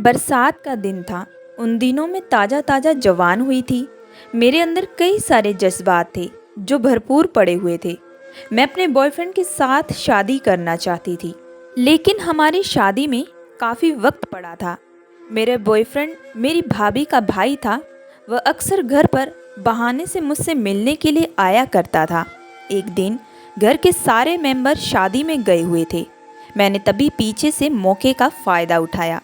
बरसात का दिन था। उन दिनों में ताज़ा ताज़ा जवान हुई थी। मेरे अंदर कई सारे जज्बात थे जो भरपूर पड़े हुए थे। मैं अपने बॉयफ्रेंड के साथ शादी करना चाहती थी, लेकिन हमारी शादी में काफ़ी वक्त पड़ा था। मेरे बॉयफ्रेंड मेरी भाभी का भाई था। वह अक्सर घर पर बहाने से मुझसे मिलने के लिए आया करता था। एक दिन घर के सारे मेंबर शादी में गए हुए थे। मैंने तभी पीछे से मौके का फ़ायदा उठाया।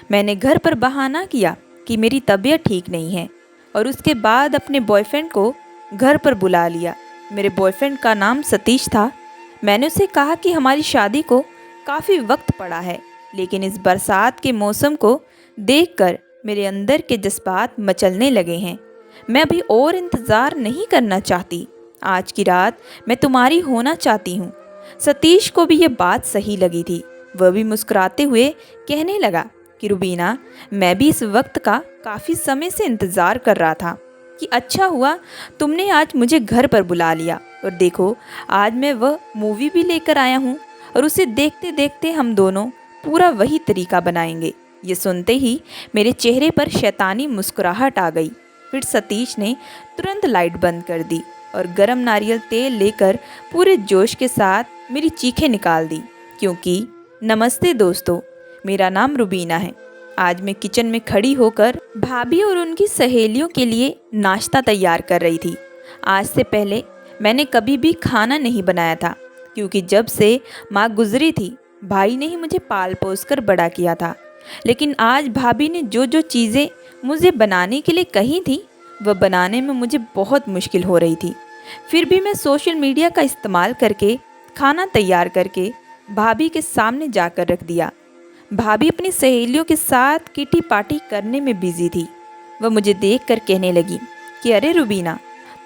मैंने घर पर बहाना किया कि मेरी तबीयत ठीक नहीं है और उसके बाद अपने बॉयफ्रेंड को घर पर बुला लिया। मेरे बॉयफ्रेंड का नाम सतीश था। मैंने उसे कहा कि हमारी शादी को काफ़ी वक्त पड़ा है, लेकिन इस बरसात के मौसम को देखकर मेरे अंदर के जज्बात मचलने लगे हैं। मैं अभी और इंतज़ार नहीं करना चाहती। आज की रात मैं तुम्हारी होना चाहती हूँ। सतीश को भी ये बात सही लगी थी। वह भी मुस्कुराते हुए कहने लगा कि रुबीना, मैं भी इस वक्त का काफ़ी समय से इंतज़ार कर रहा था कि अच्छा हुआ तुमने आज मुझे घर पर बुला लिया। और देखो, आज मैं वह मूवी भी लेकर आया हूँ और उसे देखते देखते हम दोनों पूरा वही तरीका बनाएंगे। ये सुनते ही मेरे चेहरे पर शैतानी मुस्कुराहट आ गई। फिर सतीश ने तुरंत लाइट बंद कर दी और गरम नारियल तेल लेकर पूरे जोश के साथ मेरी चीखें निकाल दी। क्योंकि नमस्ते दोस्तों, मेरा नाम रुबीना है। आज मैं किचन में खड़ी होकर भाभी और उनकी सहेलियों के लिए नाश्ता तैयार कर रही थी। आज से पहले मैंने कभी भी खाना नहीं बनाया था, क्योंकि जब से माँ गुजरी थी, भाई ने ही मुझे पाल पोस कर बड़ा किया था। लेकिन आज भाभी ने जो जो चीज़ें मुझे बनाने के लिए कही थी, वह बनाने में मुझे बहुत मुश्किल हो रही थी। फिर भी मैं सोशल मीडिया का इस्तेमाल करके खाना तैयार करके भाभी के सामने जाकर रख दिया। भाभी अपनी सहेलियों के साथ किटी पार्टी करने में बिजी थी। वह मुझे देखकर कहने लगी कि अरे रुबीना,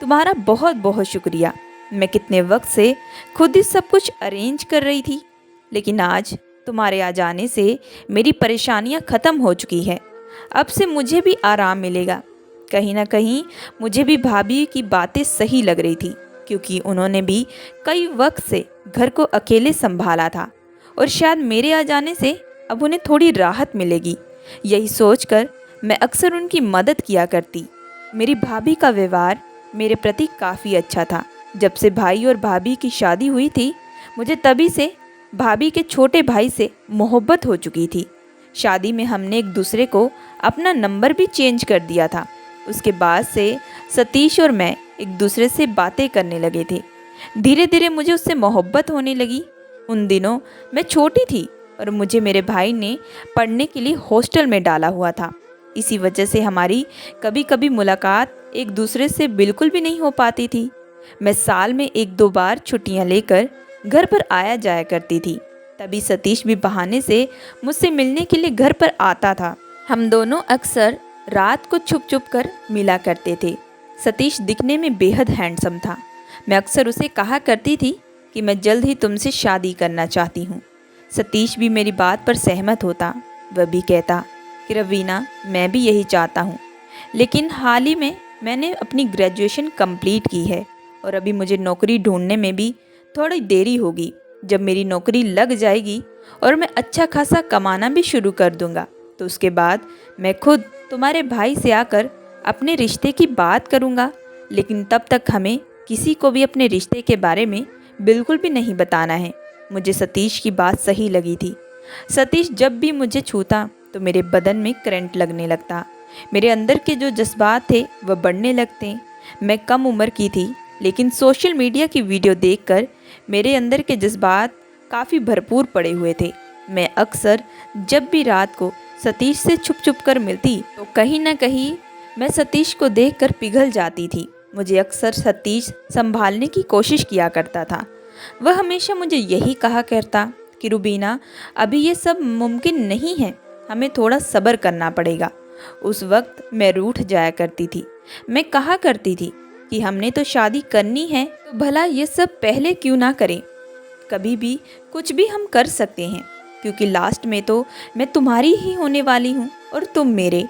तुम्हारा बहुत बहुत शुक्रिया। मैं कितने वक्त से खुद ही सब कुछ अरेंज कर रही थी, लेकिन आज तुम्हारे आ जाने से मेरी परेशानियां ख़त्म हो चुकी है। अब से मुझे भी आराम मिलेगा। कहीं ना कहीं मुझे भी भाभी की बातें सही लग रही थी, क्योंकि उन्होंने भी कई वक्त से घर को अकेले संभाला था और शायद मेरे आ जाने से अब उन्हें थोड़ी राहत मिलेगी। यही सोचकर मैं अक्सर उनकी मदद किया करती। मेरी भाभी का व्यवहार मेरे प्रति काफ़ी अच्छा था। जब से भाई और भाभी की शादी हुई थी, मुझे तभी से भाभी के छोटे भाई से मोहब्बत हो चुकी थी। शादी में हमने एक दूसरे को अपना नंबर भी चेंज कर दिया था। उसके बाद से सतीश और मैं एक दूसरे से बातें करने लगे थे। धीरे धीरे मुझे उससे मोहब्बत होने लगी। उन दिनों मैं छोटी थी और मुझे मेरे भाई ने पढ़ने के लिए हॉस्टल में डाला हुआ था। इसी वजह से हमारी कभी कभी मुलाकात एक दूसरे से बिल्कुल भी नहीं हो पाती थी। मैं साल में एक दो बार छुट्टियां लेकर घर पर आया जाया करती थी। तभी सतीश भी बहाने से मुझसे मिलने के लिए घर पर आता था। हम दोनों अक्सर रात को छुप छुप कर मिला करते थे। सतीश दिखने में बेहद हैंडसम था। मैं अक्सर उसे कहा करती थी कि मैं जल्द ही तुमसे शादी करना चाहती हूँ। सतीश भी मेरी बात पर सहमत होता। वह भी कहता कि रवीना, मैं भी यही चाहता हूँ, लेकिन हाल ही में मैंने अपनी ग्रेजुएशन कंप्लीट की है और अभी मुझे नौकरी ढूंढने में भी थोड़ी देरी होगी। जब मेरी नौकरी लग जाएगी और मैं अच्छा खासा कमाना भी शुरू कर दूंगा, तो उसके बाद मैं खुद तुम्हारे भाई से आकर अपने रिश्ते की बात करूंगा। लेकिन तब तक हमें किसी को भी अपने रिश्ते के बारे में बिल्कुल भी नहीं बताना है। मुझे सतीश की बात सही लगी थी। सतीश जब भी मुझे छूता तो मेरे बदन में करंट लगने लगता। मेरे अंदर के जो जज्बात थे वह बढ़ने लगते। मैं कम उम्र की थी, लेकिन सोशल मीडिया की वीडियो देखकर मेरे अंदर के जज्बात काफ़ी भरपूर पड़े हुए थे। मैं अक्सर जब भी रात को सतीश से छुप छुप कर मिलती, तो कहीं ना कहीं मैं सतीश को देखकर पिघल जाती थी। मुझे अक्सर सतीश संभालने की कोशिश किया करता था। वह हमेशा मुझे यही कहा करता कि रुबीना, अभी ये सब मुमकिन नहीं है, हमें थोड़ा सब्र करना पड़ेगा। उस वक्त मैं रूठ जाया करती थी। मैं कहा करती थी कि हमने तो शादी करनी है, तो भला ये सब पहले क्यों ना करें। कभी भी कुछ भी हम कर सकते हैं, क्योंकि लास्ट में तो मैं तुम्हारी ही होने वाली हूँ और तुम मेरे।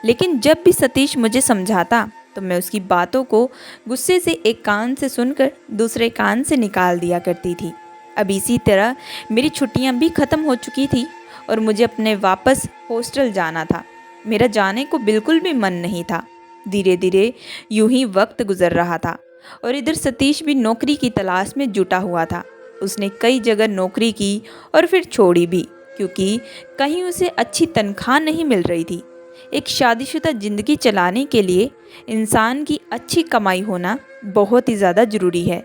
लेकिन जब भी सतीश मुझे समझाता, तो मैं उसकी बातों को गुस्से से एक कान से सुनकर दूसरे कान से निकाल दिया करती थी। अब इसी तरह मेरी छुट्टियाँ भी ख़त्म हो चुकी थी और मुझे अपने वापस हॉस्टल जाना था। मेरा जाने को बिल्कुल भी मन नहीं था। धीरे धीरे यूं ही वक्त गुजर रहा था और इधर सतीश भी नौकरी की तलाश में जुटा हुआ था। उसने कई जगह नौकरी की और फिर छोड़ी भी, क्योंकि कहीं उसे अच्छी तनख्वाह नहीं मिल रही थी। एक शादीशुदा ज़िंदगी चलाने के लिए इंसान की अच्छी कमाई होना बहुत ही ज़्यादा ज़रूरी है।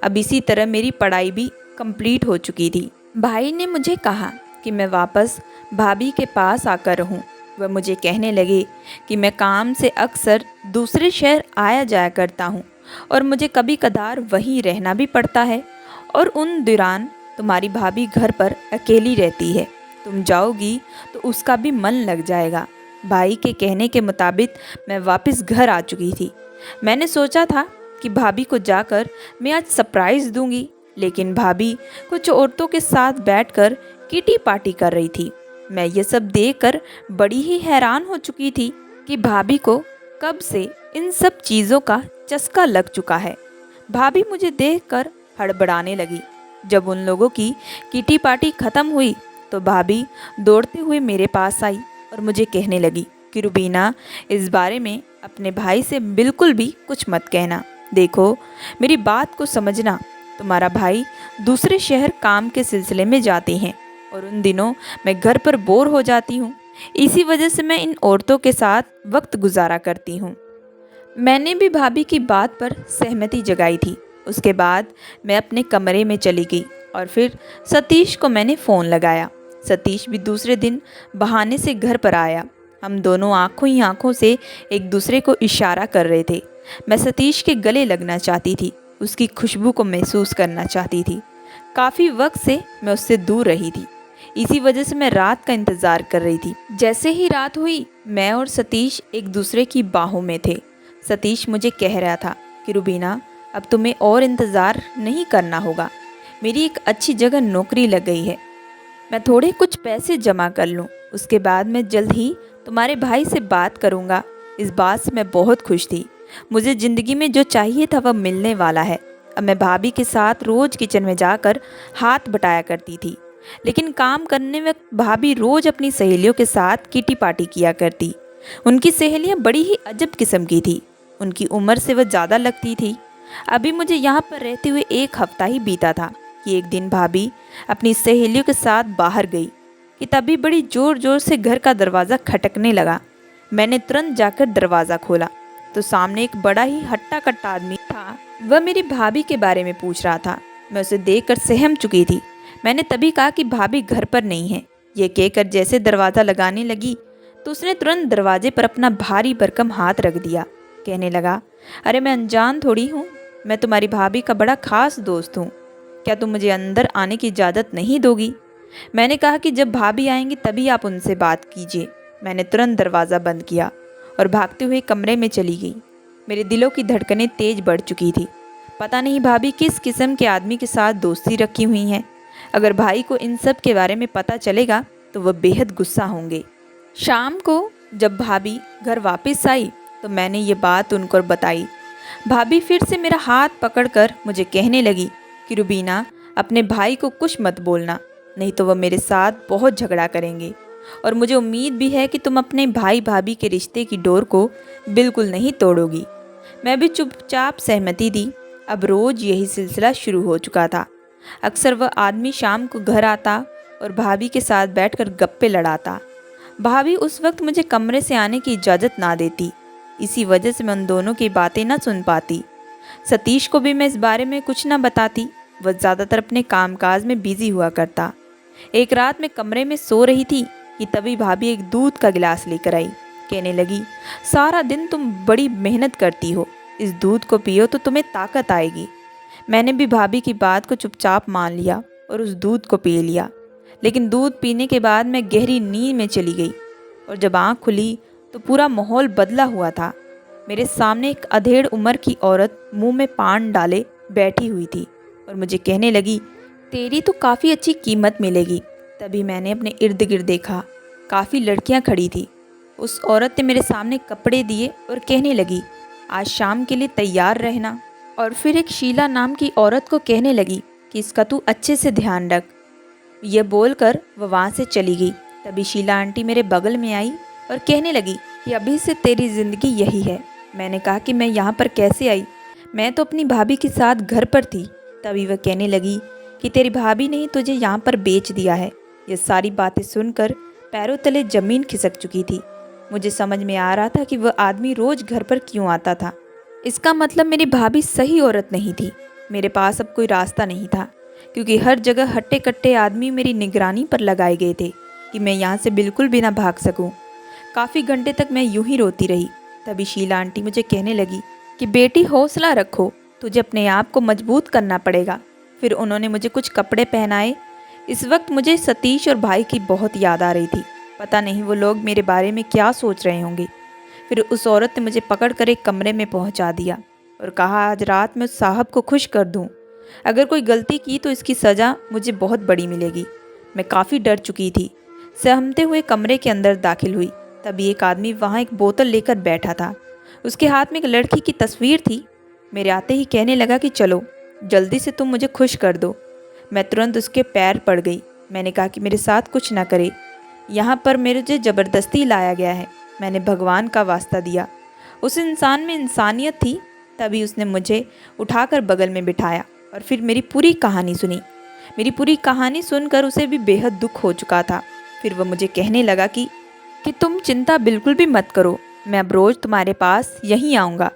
अब इसी तरह मेरी पढ़ाई भी कंप्लीट हो चुकी थी। भाई ने मुझे कहा कि मैं वापस भाभी के पास आकर रहूं। वह मुझे कहने लगे कि मैं काम से अक्सर दूसरे शहर आया जाया करता हूं और मुझे कभी कदार वहीं रहना भी पड़ता है, और उन दौरान तुम्हारी भाभी घर पर अकेली रहती है। तुम जाओगी तो उसका भी मन लग जाएगा। भाई के कहने के मुताबिक मैं वापस घर आ चुकी थी। मैंने सोचा था कि भाभी को जाकर मैं आज सरप्राइज़ दूंगी, लेकिन भाभी कुछ औरतों के साथ बैठकर किटी पार्टी कर रही थी। मैं ये सब देखकर बड़ी ही हैरान हो चुकी थी कि भाभी को कब से इन सब चीज़ों का चस्का लग चुका है। भाभी मुझे देखकर हड़बड़ाने लगी। जब उन लोगों की किटी पार्टी खत्म हुई तो भाभी दौड़ते हुए मेरे पास आई और मुझे कहने लगी कि रुबीना, इस बारे में अपने भाई से बिल्कुल भी कुछ मत कहना। देखो, मेरी बात को समझना। तुम्हारा भाई दूसरे शहर काम के सिलसिले में जाते हैं और उन दिनों मैं घर पर बोर हो जाती हूँ। इसी वजह से मैं इन औरतों के साथ वक्त गुजारा करती हूँ। मैंने भी भाभी की बात पर सहमति जगाई थी। उसके बाद मैं अपने कमरे में चली गई और फिर सतीश को मैंने फ़ोन लगाया। सतीश भी दूसरे दिन बहाने से घर पर आया। हम दोनों आंखों ही आंखों से एक दूसरे को इशारा कर रहे थे। मैं सतीश के गले लगना चाहती थी, उसकी खुशबू को महसूस करना चाहती थी। काफ़ी वक्त से मैं उससे दूर रही थी। इसी वजह से मैं रात का इंतज़ार कर रही थी। जैसे ही रात हुई, मैं और सतीश एक दूसरे की बाहों में थे। सतीश मुझे कह रहा था कि रुबीना, अब तुम्हें और इंतज़ार नहीं करना होगा। मेरी एक अच्छी जगह नौकरी लग गई है। मैं थोड़े कुछ पैसे जमा कर लूँ, उसके बाद मैं जल्द ही तुम्हारे भाई से बात करूँगा। इस बात से मैं बहुत खुश थी। मुझे ज़िंदगी में जो चाहिए था वह मिलने वाला है। अब मैं भाभी के साथ रोज़ किचन में जाकर हाथ बटाया करती थी, लेकिन काम करने वक्त भाभी रोज़ अपनी सहेलियों के साथ किटी पार्टी किया करती। उनकी सहेलियाँ बड़ी ही अजब किस्म की थी। उनकी उम्र से वह ज़्यादा लगती थी। अभी मुझे यहाँ पर रहते हुए एक हफ्ता ही बीता था कि एक दिन भाभी अपनी सहेलियों के साथ बाहर गई कि तभी बड़ी ज़ोर ज़ोर से घर का दरवाज़ा खटकने लगा। मैंने तुरंत जाकर दरवाज़ा खोला तो सामने एक बड़ा ही हट्टा कट्टा आदमी था। वह मेरी भाभी के बारे में पूछ रहा था। मैं उसे देखकर सहम चुकी थी। मैंने तभी कहा कि भाभी घर पर नहीं है। ये कहकर जैसे दरवाज़ा लगाने लगी तो उसने तुरंत दरवाजे पर अपना भारी भरकम हाथ रख दिया। कहने लगा, अरे मैं अनजान थोड़ी हूँ, मैं तुम्हारी भाभी का बड़ा खास दोस्त हूँ। क्या तुम मुझे अंदर आने की इजाज़त नहीं दोगी? मैंने कहा कि जब भाभी आएंगी तभी आप उनसे बात कीजिए। मैंने तुरंत दरवाज़ा बंद किया और भागते हुए कमरे में चली गई। मेरे दिलों की धड़कनें तेज बढ़ चुकी थी। पता नहीं भाभी किस किस्म के आदमी के साथ दोस्ती रखी हुई हैं। अगर भाई को इन सब के बारे में पता चलेगा तो वह बेहद गुस्सा होंगे। शाम को जब भाभी घर वापस आई तो मैंने ये बात उनको बताई। भाभी फिर से मेरा हाथ पकड़कर मुझे कहने लगी कि रुबीना, अपने भाई को कुछ मत बोलना, नहीं तो वह मेरे साथ बहुत झगड़ा करेंगे, और मुझे उम्मीद भी है कि तुम अपने भाई भाभी के रिश्ते की डोर को बिल्कुल नहीं तोड़ोगी। मैं भी चुपचाप सहमति दी। अब रोज़ यही सिलसिला शुरू हो चुका था। अक्सर वह आदमी शाम को घर आता और भाभी के साथ बैठकर गप्पे लड़ाता। भाभी उस वक्त मुझे कमरे से आने की इजाज़त ना देती। इसी वजह से मैं उन दोनों की बातें ना सुन पाती। सतीश को भी मैं इस बारे में कुछ ना बताती। वह ज़्यादातर अपने कामकाज में बिजी हुआ करता। एक रात मैं कमरे में सो रही थी कि तभी भाभी एक दूध का गिलास लेकर आई। कहने लगी, सारा दिन तुम बड़ी मेहनत करती हो, इस दूध को पियो तो तुम्हें ताकत आएगी। मैंने भी भाभी की बात को चुपचाप मान लिया और उस दूध को पी लिया। लेकिन दूध पीने के बाद मैं गहरी नींद में चली गई और जब आँख खुली तो पूरा माहौल बदला हुआ था। मेरे सामने एक अधेड़ उम्र की औरत मुंह में पान डाले बैठी हुई थी और मुझे कहने लगी, तेरी तो काफ़ी अच्छी कीमत मिलेगी। तभी मैंने अपने इर्द गिर्द देखा। काफ़ी लड़कियां खड़ी थी। उस औरत ने मेरे सामने कपड़े दिए और कहने लगी, आज शाम के लिए तैयार रहना। और फिर एक शीला नाम की औरत को कहने लगी कि इसका तू अच्छे से ध्यान रख। यह बोलकर वह वहाँ से चली गई। तभी शीला आंटी मेरे बगल में आई और कहने लगी कि अभी से तेरी ज़िंदगी यही है। मैंने कहा कि मैं यहाँ पर कैसे आई, मैं तो अपनी भाभी के साथ घर पर थी। तभी वह कहने लगी कि तेरी भाभी ने ही तुझे यहाँ पर बेच दिया है। ये सारी बातें सुनकर पैरों तले ज़मीन खिसक चुकी थी। मुझे समझ में आ रहा था कि वह आदमी रोज़ घर पर क्यों आता था। इसका मतलब मेरी भाभी सही औरत नहीं थी। मेरे पास अब कोई रास्ता नहीं था, क्योंकि हर जगह हट्टे कट्टे आदमी मेरी निगरानी पर लगाए गए थे कि मैं यहाँ से बिल्कुल भी ना भाग सकूं। काफ़ी घंटे तक मैं यूं ही रोती रही। तभी शीला आंटी मुझे कहने लगी कि बेटी हौसला रखो, तुझे अपने आप को मजबूत करना पड़ेगा। फिर उन्होंने मुझे कुछ कपड़े पहनाए। इस वक्त मुझे सतीश और भाई की बहुत याद आ रही थी। पता नहीं वो लोग मेरे बारे में क्या सोच रहे होंगे। फिर उस औरत ने मुझे पकड़कर एक कमरे में पहुंचा दिया और कहा आज रात मैं उस साहब को खुश कर दूं। अगर कोई गलती की तो इसकी सज़ा मुझे बहुत बड़ी मिलेगी। मैं काफ़ी डर चुकी थी। सहमते हुए कमरे के अंदर दाखिल हुई। तभी एक आदमी वहाँ एक बोतल लेकर बैठा था। उसके हाथ में एक लड़की की तस्वीर थी। मेरे आते ही कहने लगा कि चलो जल्दी से तुम मुझे खुश कर दो। मैं तुरंत उसके पैर पड़ गई। मैंने कहा कि मेरे साथ कुछ ना करे, यहाँ पर मुझे ज़बरदस्ती लाया गया है। मैंने भगवान का वास्ता दिया। उस इंसान में इंसानियत थी। तभी उसने मुझे उठाकर बगल में बिठाया और फिर मेरी पूरी कहानी सुनी। मेरी पूरी कहानी सुनकर उसे भी बेहद दुख हो चुका था। फिर वह मुझे कहने लगा कि तुम चिंता बिल्कुल भी मत करो, मैं अब रोज़ तुम्हारे पास यहीं आऊँगा,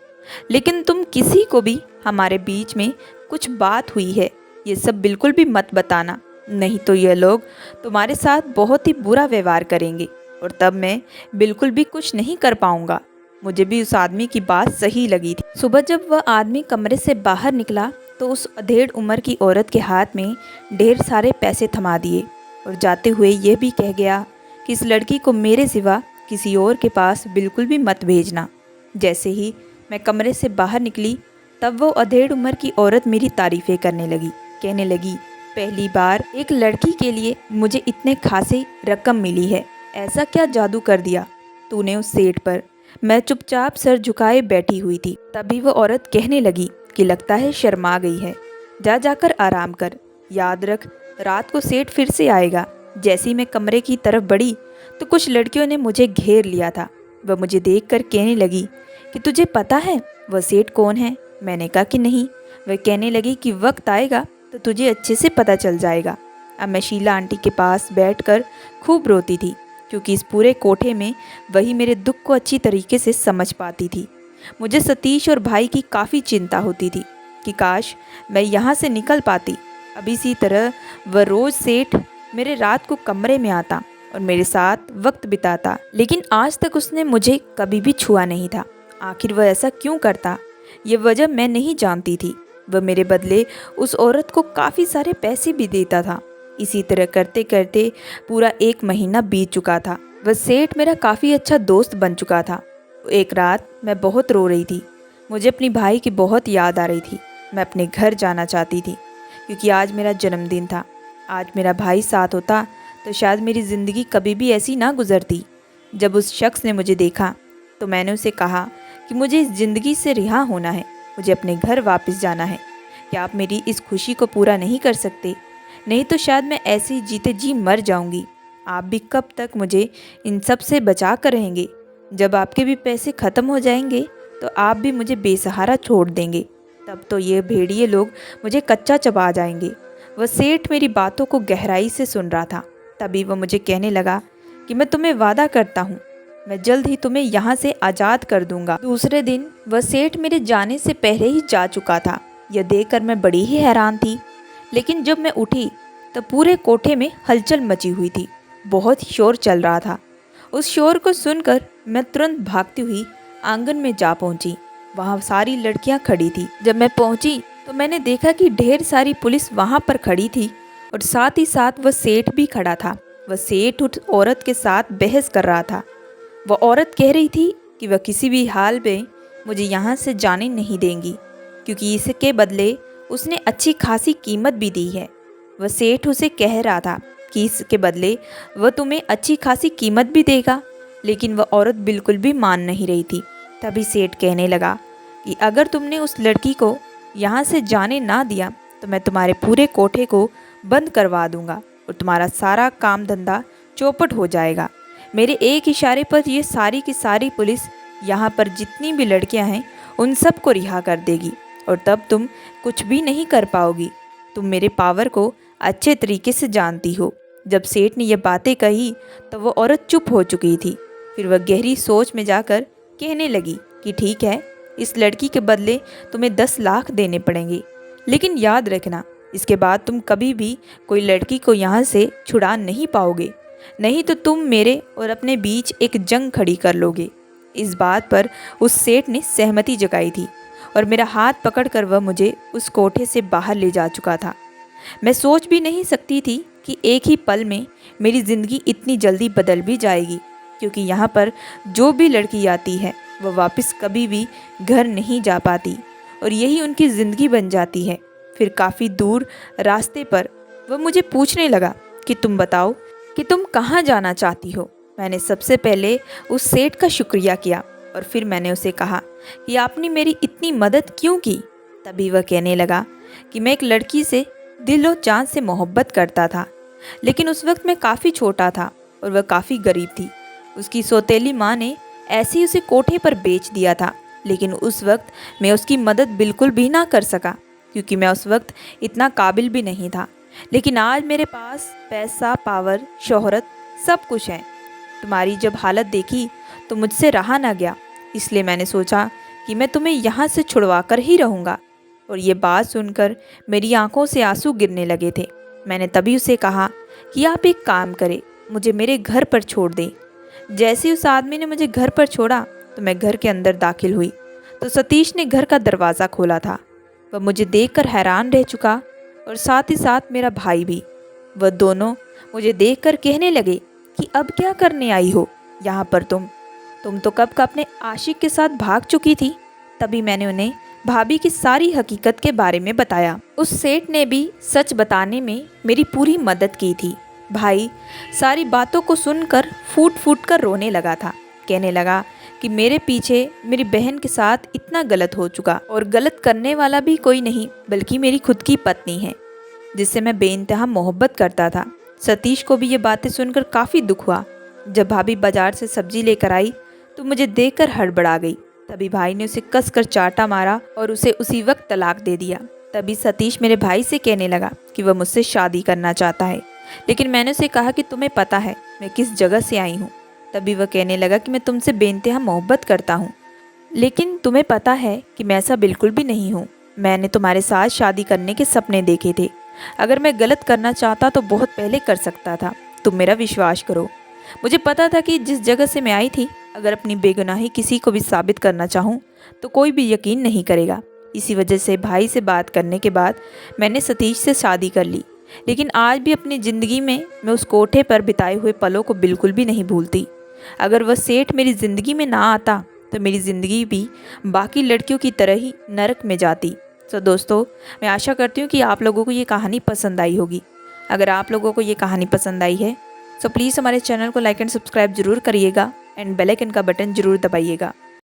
लेकिन तुम किसी को भी हमारे बीच में कुछ बात हुई है ये सब बिल्कुल भी मत बताना, नहीं तो ये लोग तुम्हारे साथ बहुत ही बुरा व्यवहार करेंगे और तब मैं बिल्कुल भी कुछ नहीं कर पाऊँगा। मुझे भी उस आदमी की बात सही लगी थी। सुबह जब वह आदमी कमरे से बाहर निकला तो उस अधेड़ उम्र की औरत के हाथ में ढेर सारे पैसे थमा दिए और जाते हुए यह भी कह गया कि इस लड़की को मेरे सिवा किसी और के पास बिल्कुल भी मत भेजना। जैसे ही मैं कमरे से बाहर निकली तब वो अधेड़ उम्र की औरत मेरी तारीफ़ें करने लगी। कहने लगी पहली बार एक लड़की के लिए मुझे इतने खासी रकम मिली है, ऐसा क्या जादू कर दिया तूने उस सेठ पर। मैं चुपचाप सर झुकाए बैठी हुई थी। तभी वो औरत कहने लगी कि लगता है शर्मा गई है, जाकर आराम कर, याद रख रात को सेठ फिर से आएगा। जैसी मैं कमरे की तरफ बढ़ी तो कुछ लड़कियों ने मुझे घेर लिया था। वह मुझे देखकर कहने लगी कि तुझे पता है वह सेठ कौन है। मैंने कहा कि नहीं। वह कहने लगी कि वक्त आएगा तो तुझे अच्छे से पता चल जाएगा। अब मैं शीला आंटी के पास बैठकर खूब रोती थी, क्योंकि इस पूरे कोठे में वही मेरे दुख को अच्छी तरीके से समझ पाती थी। मुझे सतीश और भाई की काफ़ी चिंता होती थी कि काश मैं यहाँ से निकल पाती। अब इसी तरह वह रोज़ सेठ मेरे रात को कमरे में आता और मेरे साथ वक्त बिताता, लेकिन आज तक उसने मुझे कभी भी छुआ नहीं था। आखिर वह ऐसा क्यों करता, ये वजह मैं नहीं जानती थी। वह मेरे बदले उस औरत को काफ़ी सारे पैसे भी देता था। इसी तरह करते करते पूरा 1 महीना बीत चुका था। वह सेठ मेरा काफ़ी अच्छा दोस्त बन चुका था। एक रात मैं बहुत रो रही थी। मुझे अपनी भाई की बहुत याद आ रही थी। मैं अपने घर जाना चाहती थी, क्योंकि आज मेरा जन्मदिन था। आज मेरा भाई साथ होता तो शायद मेरी ज़िंदगी कभी भी ऐसी ना गुजरती। जब उस शख्स ने मुझे देखा तो मैंने उसे कहा कि मुझे इस ज़िंदगी से रिहा होना है, मुझे अपने घर वापस जाना है। क्या आप मेरी इस खुशी को पूरा नहीं कर सकते? नहीं तो शायद मैं ऐसे ही जीते जी मर जाऊंगी। आप भी कब तक मुझे इन सब से बचा कर रहेंगे? जब आपके भी पैसे ख़त्म हो जाएंगे तो आप भी मुझे बेसहारा छोड़ देंगे। तब तो ये भेड़िए लोग मुझे कच्चा चबा जाएंगे। वह सेठ मेरी बातों को गहराई से सुन रहा था। तभी वह मुझे कहने लगा कि मैं तुम्हें वादा करता हूँ, मैं जल्द ही तुम्हें यहाँ से आज़ाद कर दूंगा। दूसरे दिन वह सेठ मेरे जाने से पहले ही जा चुका था। यह देखकर मैं बड़ी ही हैरान थी। लेकिन जब मैं उठी तो पूरे कोठे में हलचल मची हुई थी। बहुत शोर चल रहा था। उस शोर को सुनकर मैं तुरंत भागती हुई आंगन में जा पहुंची। वहाँ सारी लड़कियां खड़ी थी। जब मैं पहुंची तो मैंने देखा कि ढेर सारी पुलिस वहाँ पर खड़ी थी और साथ ही साथ वह सेठ भी खड़ा था। वह सेठ उस औरत के साथ बहस कर रहा था। वह औरत कह रही थी कि वह किसी भी हाल में मुझे यहाँ से जाने नहीं देंगी, क्योंकि इसके बदले उसने अच्छी खासी कीमत भी दी है। वह सेठ उसे कह रहा था कि इसके बदले वह तुम्हें अच्छी खासी कीमत भी देगा, लेकिन वह औरत बिल्कुल भी मान नहीं रही थी। तभी सेठ कहने लगा कि अगर तुमने उस लड़की को यहाँ से जाने ना दिया तो मैं तुम्हारे पूरे कोठे को बंद करवा दूंगा और तुम्हारा सारा काम धंधा चौपट हो जाएगा। मेरे एक इशारे पर ये सारी की सारी पुलिस यहाँ पर जितनी भी लड़कियाँ हैं उन सबको रिहा कर देगी और तब तुम कुछ भी नहीं कर पाओगी। तुम मेरे पावर को अच्छे तरीके से जानती हो। जब सेठ ने ये बातें कही तो वो औरत चुप हो चुकी थी। फिर वह गहरी सोच में जाकर कहने लगी कि ठीक है, इस लड़की के बदले तुम्हें 10 लाख देने पड़ेंगे, लेकिन याद रखना इसके बाद तुम कभी भी कोई लड़की को यहाँ से छुड़ा नहीं पाओगे, नहीं तो तुम मेरे और अपने बीच एक जंग खड़ी कर लोगे। इस बात पर उस सेठ ने सहमति जताई थी और मेरा हाथ पकड़कर वह मुझे उस कोठे से बाहर ले जा चुका था। मैं सोच भी नहीं सकती थी कि एक ही पल में मेरी ज़िंदगी इतनी जल्दी बदल भी जाएगी, क्योंकि यहाँ पर जो भी लड़की आती है वह वापस कभी भी घर नहीं जा पाती और यही उनकी ज़िंदगी बन जाती है। फिर काफ़ी दूर रास्ते पर वह मुझे पूछने लगा कि तुम बताओ कि तुम कहाँ जाना चाहती हो। मैंने सबसे पहले उस सेठ का शुक्रिया किया और फिर मैंने उसे कहा कि आपने मेरी इतनी मदद क्यों की। तभी वह कहने लगा कि मैं एक लड़की से दिलो जान से मोहब्बत करता था, लेकिन उस वक्त मैं काफ़ी छोटा था और वह काफ़ी गरीब थी। उसकी सौतेली माँ ने ऐसे ही उसे कोठे पर बेच दिया था, लेकिन उस वक्त मैं उसकी मदद बिल्कुल भी ना कर सका, क्योंकि मैं उस वक्त इतना काबिल भी नहीं था। लेकिन आज मेरे पास पैसा, पावर, शोहरत सब कुछ है। तुम्हारी जब हालत देखी तो मुझसे रहा ना गया, इसलिए मैंने सोचा कि मैं तुम्हें यहाँ से छुड़वा कर ही रहूँगा। और ये बात सुनकर मेरी आंखों से आंसू गिरने लगे थे। मैंने तभी उसे कहा कि आप एक काम करें, मुझे मेरे घर पर छोड़ दें। जैसे ही उस आदमी ने मुझे घर पर छोड़ा तो मैं घर के अंदर दाखिल हुई तो सतीश ने घर का दरवाज़ा खोला था। वह मुझे देखकर हैरान रह चुका और साथ ही साथ मेरा भाई भी। वह दोनों मुझे देखकर कहने लगे कि अब क्या करने आई हो यहाँ पर तुम तो कब का अपने आशिक के साथ भाग चुकी थी। तभी मैंने उन्हें भाभी की सारी हकीकत के बारे में बताया। उस सेठ ने भी सच बताने में मेरी पूरी मदद की थी। भाई सारी बातों को सुनकर फूट फूट कर रोने लगा था। कहने लगा कि मेरे पीछे मेरी बहन के साथ इतना गलत हो चुका और गलत करने वाला भी कोई नहीं बल्कि मेरी खुद की पत्नी है, जिससे मैं बेइंतहा मोहब्बत करता था। सतीश को भी ये बातें सुनकर काफ़ी दुख हुआ। जब भाभी बाजार से सब्जी लेकर आई तो मुझे देखकर हड़बड़ा गई। तभी भाई ने उसे कसकर चाटा मारा और उसे उसी वक्त तलाक दे दिया। तभी सतीश मेरे भाई से कहने लगा कि वह मुझसे शादी करना चाहता है, लेकिन मैंने उसे कहा कि तुम्हें पता है मैं किस जगह से आई हूँ। तभी वह कहने लगा कि मैं तुमसे बेइंतहा मोहब्बत करता हूँ, लेकिन तुम्हें पता है कि मैं ऐसा बिल्कुल भी नहीं हूँ। मैंने तुम्हारे साथ शादी करने के सपने देखे थे। अगर मैं गलत करना चाहता तो बहुत पहले कर सकता था। तुम मेरा विश्वास करो। मुझे पता था कि जिस जगह से मैं आई थी, अगर अपनी बेगुनाही किसी को भी साबित करना चाहूँ तो कोई भी यकीन नहीं करेगा। इसी वजह से भाई से बात करने के बाद मैंने सतीश से शादी कर ली। लेकिन आज भी अपनी ज़िंदगी में मैं उस कोठे पर बिताए हुए पलों को बिल्कुल भी नहीं भूलती। अगर वह सेठ मेरी ज़िंदगी में ना आता तो मेरी ज़िंदगी भी बाकी लड़कियों की तरह ही नरक में जाती। तो दोस्तों, मैं आशा करती हूँ कि आप लोगों को ये कहानी पसंद आई होगी। अगर आप लोगों को ये कहानी पसंद आई है तो प्लीज़ हमारे चैनल को लाइक एंड सब्सक्राइब ज़रूर करिएगा एंड बेल आइकन का बटन ज़रूर दबाइएगा।